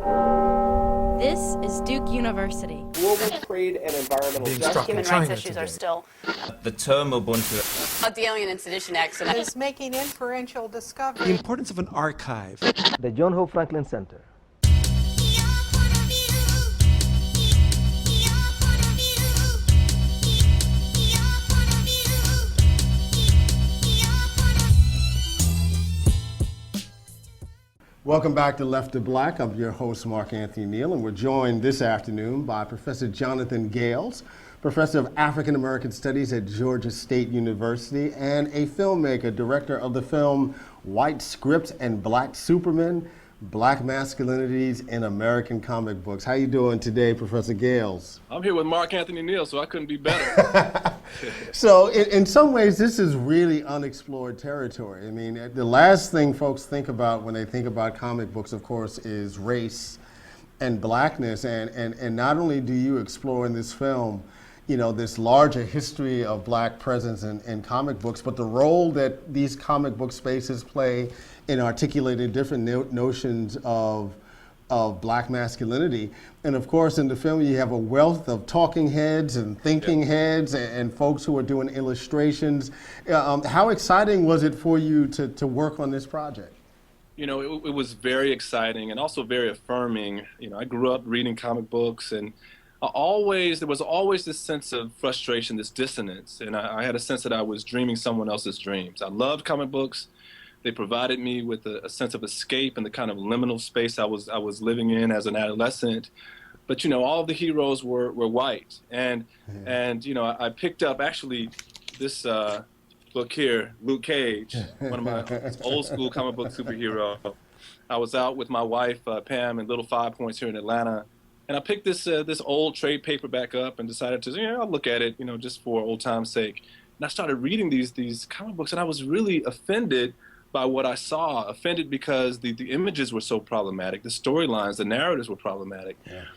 This is Duke University. Global trade and environmental justice. Human rights issues are still. The term Ubuntu. The Alien and Sedition Acts. Is making inferential discovery. The importance of an archive. The John Hope Franklin Center. Welcome back to Left to Black. I'm your host, Mark Anthony Neal, and we're joined this afternoon by Professor Jonathan Gales, Professor of African American Studies at Georgia State University, and a filmmaker, director of the film White Scripts and Black Supermen, Black Masculinities in American Comic Books. How you doing today, Professor Gales? I'm here with Mark Anthony Neal, so I couldn't be better. So in some ways, this is really unexplored territory. I mean, the last thing folks think about when they think about comic books, of course, is race and blackness. And not only do you explore in this film, you know, this larger history of black presence in comic books, but the role that these comic book spaces play in articulating different notions of black masculinity. And of course, in the film, you have a wealth of talking heads and thinking heads and folks who are doing illustrations. How exciting was it for you to work on this project? You know, it was very exciting and also very affirming. You know, I grew up reading comic books, and there was always this sense of frustration, this dissonance. And I had a sense that I was dreaming someone else's dreams. I loved comic books. They provided me with a sense of escape and the kind of liminal space I was living in as an adolescent. But, you know, all of the heroes were white. And you know, I picked up actually this book here, Luke Cage, one of my old school comic book superhero. I was out with my wife, Pam, in Little 5 Points here in Atlanta. And I picked this old trade paperback up and decided to, I'll look at it, you know, just for old time's sake. And I started reading these comic books, and I was really offended by what I saw, offended because the images were so problematic, the storylines, the narratives were problematic,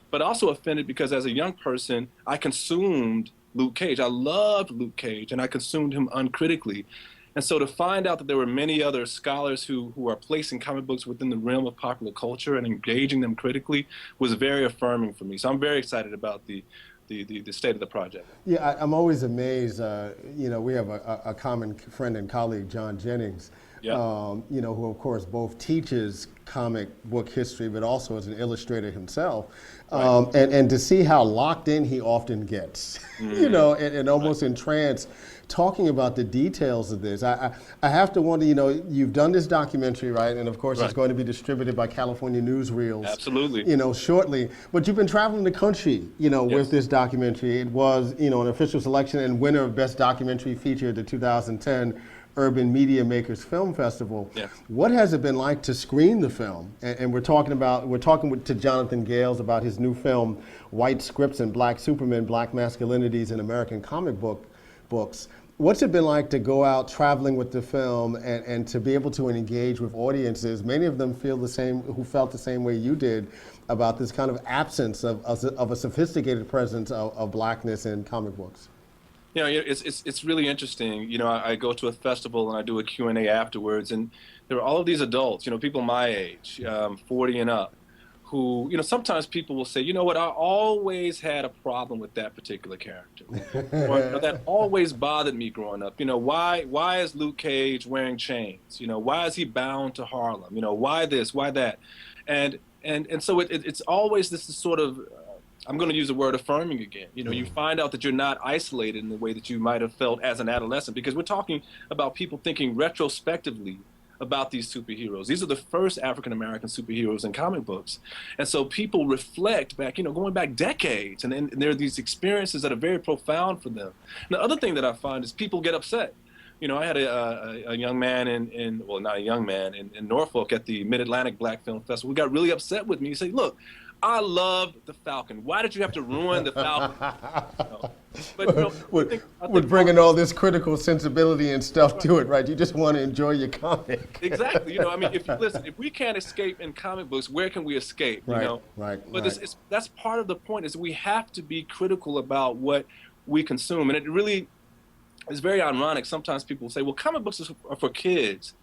but also offended because as a young person, I consumed Luke Cage. I loved Luke Cage, and I consumed him uncritically. And so to find out that there were many other scholars who are placing comic books within the realm of popular culture and engaging them critically was very affirming for me. So I'm very excited about the state of the project. Yeah, I'm always amazed. You know, we have a common friend and colleague, John Jennings, you know, who of course both teaches comic book history, but also is an illustrator himself. And to see how locked in he often gets, you know, and almost entranced, talking about the details of this. I have to wonder, you know, you've done this documentary, right? And of course it's going to be distributed by California Newsreels. Absolutely. You know, shortly. But you've been traveling the country, you know, with this documentary. It was, you know, an official selection and winner of Best Documentary Feature at the 2010 Urban Media Makers Film Festival. What has it been like to screen the film? And we're talking to Jonathan Gales about his new film, White Scripts and Black Supermen, Black Masculinities in American Comic Books. What's it been like to go out traveling with the film and to be able to engage with audiences? Many of them who felt the same way you did about this kind of absence of a sophisticated presence of blackness in comic books. You know, it's really interesting. You know, I go to a festival and I do a Q&A afterwards, and there are all of these adults, you know, people my age, 40 and up, who, you know, sometimes people will say, you know what, I always had a problem with that particular character. Or, you know, that always bothered me growing up. You know, why is Luke Cage wearing chains? You know, why is he bound to Harlem? You know, why this, why that? And so it's always this sort of, I'm going to use the word affirming again. You know, you find out that you're not isolated in the way that you might have felt as an adolescent, because we're talking about people thinking retrospectively about these superheroes. These are the first African-American superheroes in comic books. And so people reflect back, you know, going back decades, and there are these experiences that are very profound for them. And the other thing that I find is people get upset. You know, I had a young man well, not a young man, in Norfolk at the Mid-Atlantic Black Film Festival who got really upset with me. He said, look, I loved the Falcon. Why did you have to ruin the Falcon? You know? But, you know, with bringing all this critical sensibility and stuff to it, right? You just want to enjoy your comic. Exactly. You know, I mean, if we can't escape in comic books, where can we escape? You know? But that's part of the point, is we have to be critical about what we consume. And it really is very ironic. Sometimes people say, well, comic books are for kids.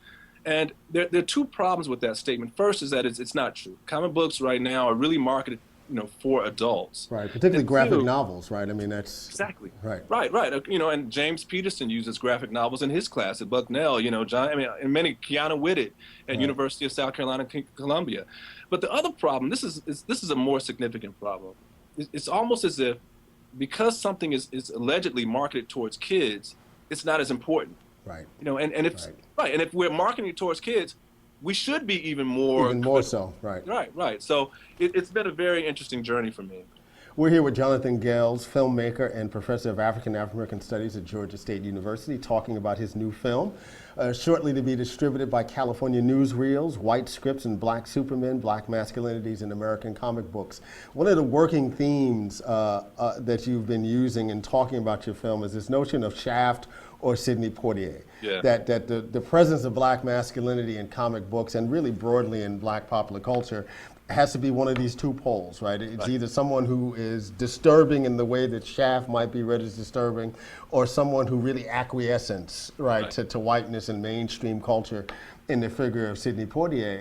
And there are two problems with that statement. First is that it's not true. Comic books right now are really marketed, for adults. Right, particularly And graphic two, novels, right? I mean, that's... Exactly. Right. Right. And James Peterson uses graphic novels in his class at Bucknell, and many, Keanu Whitted at University of South Carolina, Columbia. But the other problem, this is a more significant problem. It's almost as if because something is allegedly marketed towards kids, it's not as important. Right. And if we're marketing it towards kids, we should be even more so, right. Right. So it's been a very interesting journey for me. We're here with Jonathan Gales, filmmaker and professor of African Studies at Georgia State University, talking about his new film, shortly to be distributed by California Newsreels, White Scripts and Black Supermen, Black Masculinities in American Comic Books. One of the working themes that you've been using in talking about your film is this notion of Shaft or Sidney Poitier. Yeah. That the presence of black masculinity in comic books and really broadly in black popular culture has to be one of these two poles, right? It's either someone who is disturbing in the way that Shaft might be read as disturbing, or someone who really acquiescence, right. To whiteness and mainstream culture in the figure of Sidney Poitier.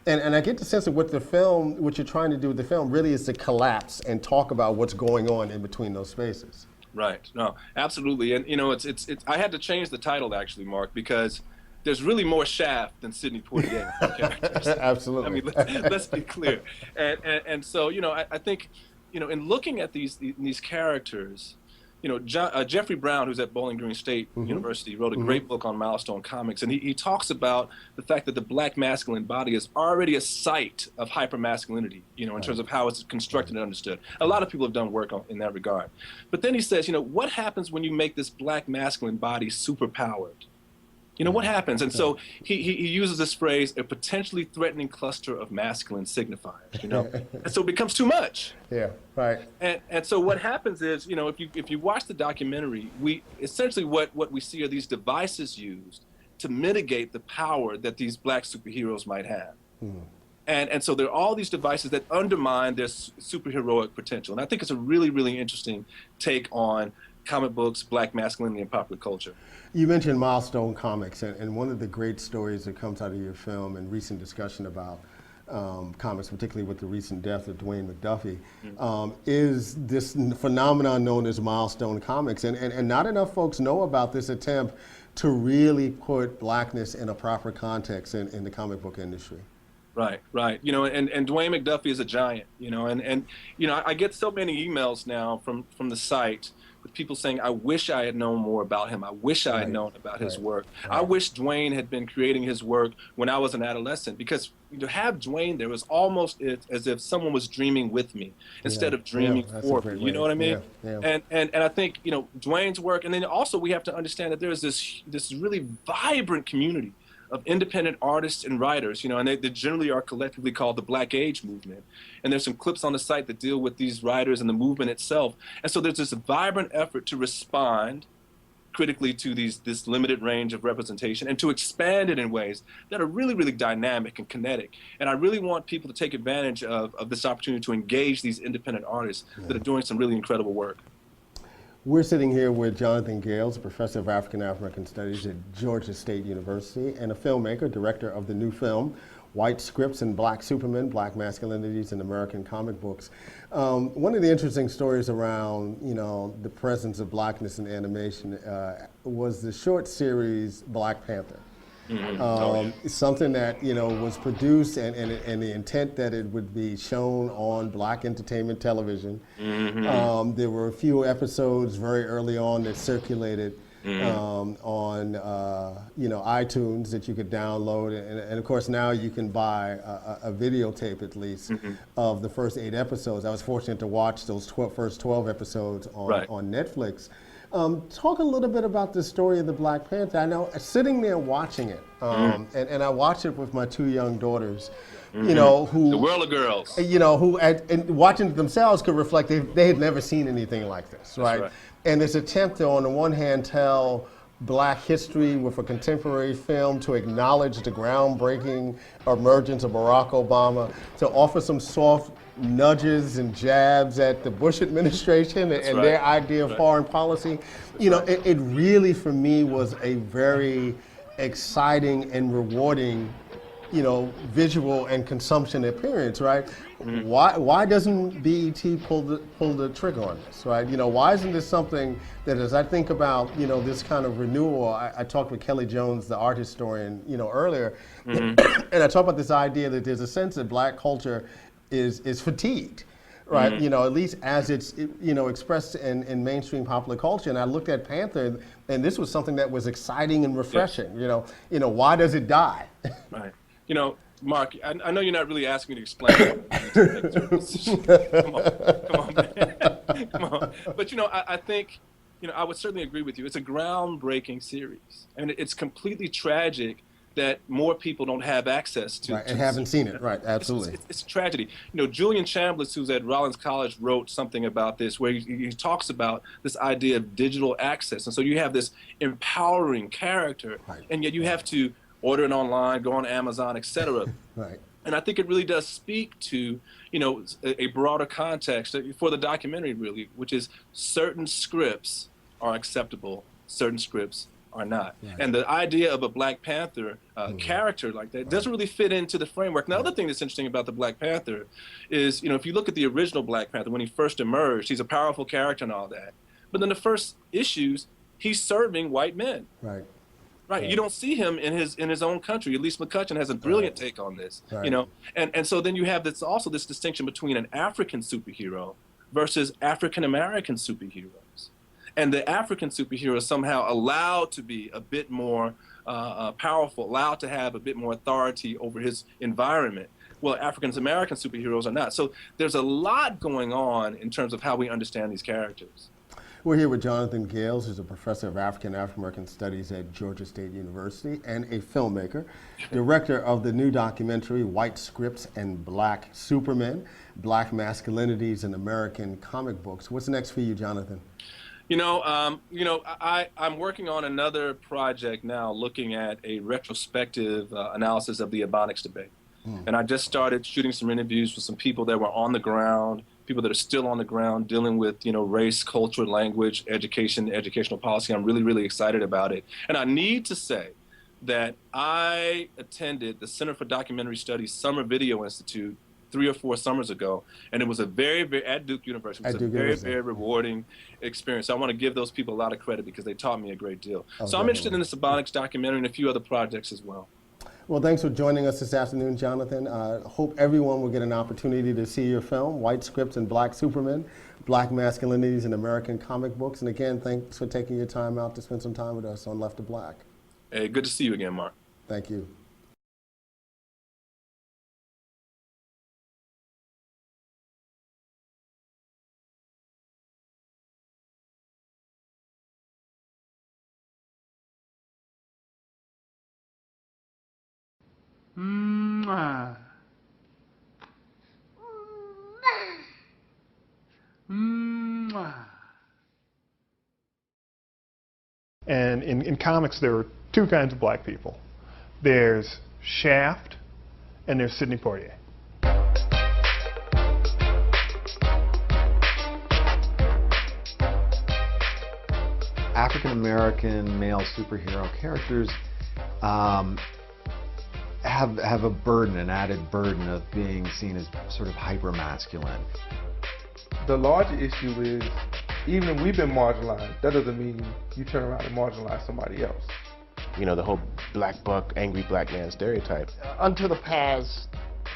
And I get the sense that what you're trying to do with the film really is to collapse and talk about what's going on in between those spaces. Right. No, absolutely. And it's I had to change the title actually, Mark, because there's really more Shaft than Sidney Poitier characters. Absolutely. I mean, let's be clear. And so, I think, in looking at these characters, Jeffrey Brown, who's at Bowling Green State University, wrote a great book on Milestone Comics, and he talks about the fact that the black masculine body is already a site of hypermasculinity, in terms of how it's constructed and understood. A lot of people have done work in that regard. But then he says, what happens when you make this black masculine body superpowered? What happens? And so he uses this phrase, a potentially threatening cluster of masculine signifiers, and so it becomes too much. Yeah, right. And so what happens is, if you watch the documentary, essentially what we see are these devices used to mitigate the power that these black superheroes might have. And so there are all these devices that undermine their superheroic potential. And I think it's a really, really interesting take on comic books, black masculinity, and popular culture. You mentioned Milestone Comics, and one of the great stories that comes out of your film and recent discussion about comics, particularly with the recent death of Dwayne McDuffie, is this phenomenon known as Milestone Comics. And not enough folks know about this attempt to really put blackness in a proper context in the comic book industry. Right. And Dwayne McDuffie is a giant, and I get so many emails now from the site with people saying, I wish I had known more about him. I wish I had known about his work. I wish Dwayne had been creating his work when I was an adolescent, because to have Dwayne there was almost as if someone was dreaming with me instead of dreaming for me. You know what I mean? And I think, Dwayne's work, and then also we have to understand that there's this really vibrant community of independent artists and writers, and they generally are collectively called the Black Age movement. And there's some clips on the site that deal with these writers and the movement itself. And so there's this vibrant effort to respond critically to this limited range of representation and to expand it in ways that are really, really dynamic and kinetic. And I really want people to take advantage of this opportunity to engage these independent artists that are doing some really incredible work. We're sitting here with Jonathan Gales, a professor of African Studies at Georgia State University and a filmmaker, director of the new film, White Scripts and Black Supermen, Black Masculinities in American Comic Books. One of the interesting stories around, the presence of blackness in animation was the short series Black Panther. Something that was produced and the intent that it would be shown on black entertainment television. There were a few episodes very early on that circulated on iTunes that you could download, and of course now you can buy a videotape at least of the first 8 episodes. I was fortunate to watch those first 12 episodes on Netflix. Talk a little bit about the story of the Black Panther. I know sitting there watching it, and I watched it with my 2 young daughters, who the world of girls, who and watching it themselves could reflect they had never seen anything like this, right? And this attempt to, on the one hand, tell black history with a contemporary film, to acknowledge the groundbreaking emergence of Barack Obama, to offer some soft nudges and jabs at the Bush administration and their idea of foreign policy. It really, for me, was a very exciting and rewarding, you know, visual and consumption appearance, right? Why doesn't BET pull the trigger on this, right? You know, why isn't this something that, as I think about, you know, this kind of renewal, I talked with Kelly Jones, the art historian, you know, earlier, and I talked about this idea that there's a sense that black culture is fatigued, right? You know, at least as it's, you know, expressed in mainstream popular culture. And I looked at Panther, and this was something that was exciting and refreshing. You know, why does it die? Right. You know, Mark, I know you're not really asking me to explain it. Come on, man. Come on. But, you know, I think, you know, I would certainly agree with you. It's a groundbreaking series. And it's completely tragic that more people don't have access to. Right, and haven't seen it. Right, absolutely. It's a tragedy. You know, Julian Chambliss, who's at Rollins College, wrote something about this where he talks about this idea of digital access. And so you have this empowering character, and yet you have to order it online, go on Amazon, etc. Right. And I think it really does speak to, you know, a broader context for the documentary, really, which is certain scripts are acceptable, certain scripts are not. Right. And the idea of a Black Panther character like that doesn't really fit into the framework. And the other thing that's interesting about the Black Panther is, you know, if you look at the original Black Panther, when he first emerged, he's a powerful character and all that. But in the first issues, he's serving white men. Right. Right, you don't see him in his own country. Elise McCutcheon has a brilliant take on this, you know, and so then you have this distinction between an African superhero versus African American superheroes, and the African superhero is somehow allowed to be a bit more powerful, allowed to have a bit more authority over his environment. Well, African American superheroes are not. So there's a lot going on in terms of how we understand these characters. We're here with Jonathan Gales, who's a professor of African American Studies at Georgia State University and a filmmaker, director of the new documentary, White Scripts and Black Supermen, Black Masculinities in American Comic Books. What's next for you, Jonathan? I'm working on another project now looking at a retrospective analysis of the Ebonics debate. And I just started shooting some interviews with some people that were on the ground, people that are still on the ground dealing with, you know, race, culture, language, education, educational policy. I'm really, really excited about it. And I need to say that I attended the Center for Documentary Studies Summer Video Institute 3 or 4 summers ago, and it was a at Duke University. It was a very, very rewarding experience. I want to give those people a lot of credit because they taught me a great deal. So I'm interested in this Ebonics documentary and a few other projects as well. Well, thanks for joining us this afternoon, Jonathan. Hope everyone will get an opportunity to see your film, White Scripts and Black Supermen, Black Masculinities in American Comic Books. And again, thanks for taking your time out to spend some time with us on Left of Black. Hey, good to see you again, Mark. Thank you. Mwah. Mwah. And in comics, there are 2 kinds of black people. There's Shaft, and there's Sidney Poitier. African American male superhero characters have a burden, an added burden of being seen as sort of hyper-masculine. The larger issue is, even if we've been marginalized, that doesn't mean you turn around and marginalize somebody else. You know, the whole black buck, angry black man stereotype. Until the past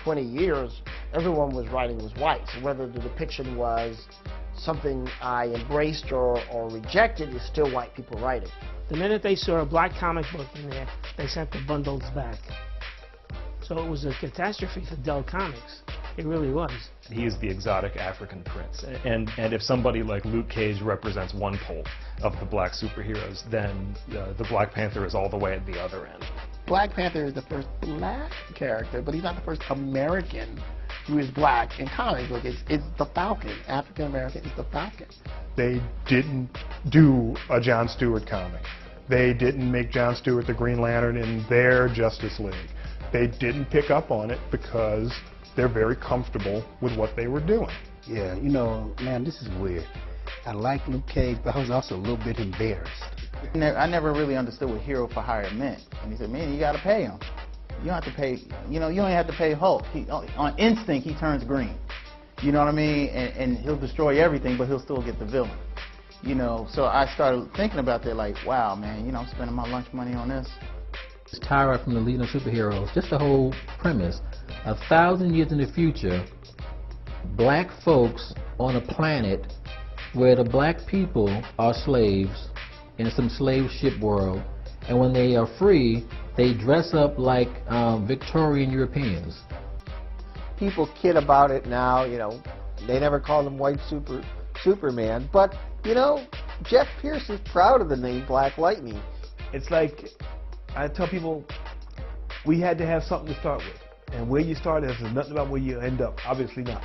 20 years, everyone was writing was white. So whether the depiction was something I embraced or rejected, is still white people writing. The minute they saw a black comic book in there, they sent the bundles back. So it was a catastrophe for Dell Comics. It really was. He is the exotic African prince. And if somebody like Luke Cage represents one pole of the black superheroes, then the Black Panther is all the way at the other end. Black Panther is the first black character, but he's not the first American who is black in comics. Look, it's the Falcon. African American is the Falcon. They didn't do a John Stewart comic. They didn't make John Stewart the Green Lantern in their Justice League. They didn't pick up on it because they're very comfortable with what they were doing. Yeah, you know, man, this is weird. I like Luke Cage, but I was also a little bit embarrassed. I never really understood what hero for hire meant. And he said, man, you got to pay him. You don't have to pay, you know, you only have to pay Hulk. On instinct, he turns green. You know what I mean? And he'll destroy everything, but he'll still get the villain. You know, so I started thinking about that, like, wow, man, you know, I'm spending my lunch money on this. Tyra from the Legion of Superheroes, just the whole premise. 1,000 years in the future, black folks on a planet where the black people are slaves in some slave ship world, and when they are free, they dress up like Victorian Europeans. People kid about it now, you know, they never call him White Superman, but, you know, Jeff Pierce is proud of the name Black Lightning. It's like, I tell people, we had to have something to start with. And where you start has nothing about where you end up. Obviously not.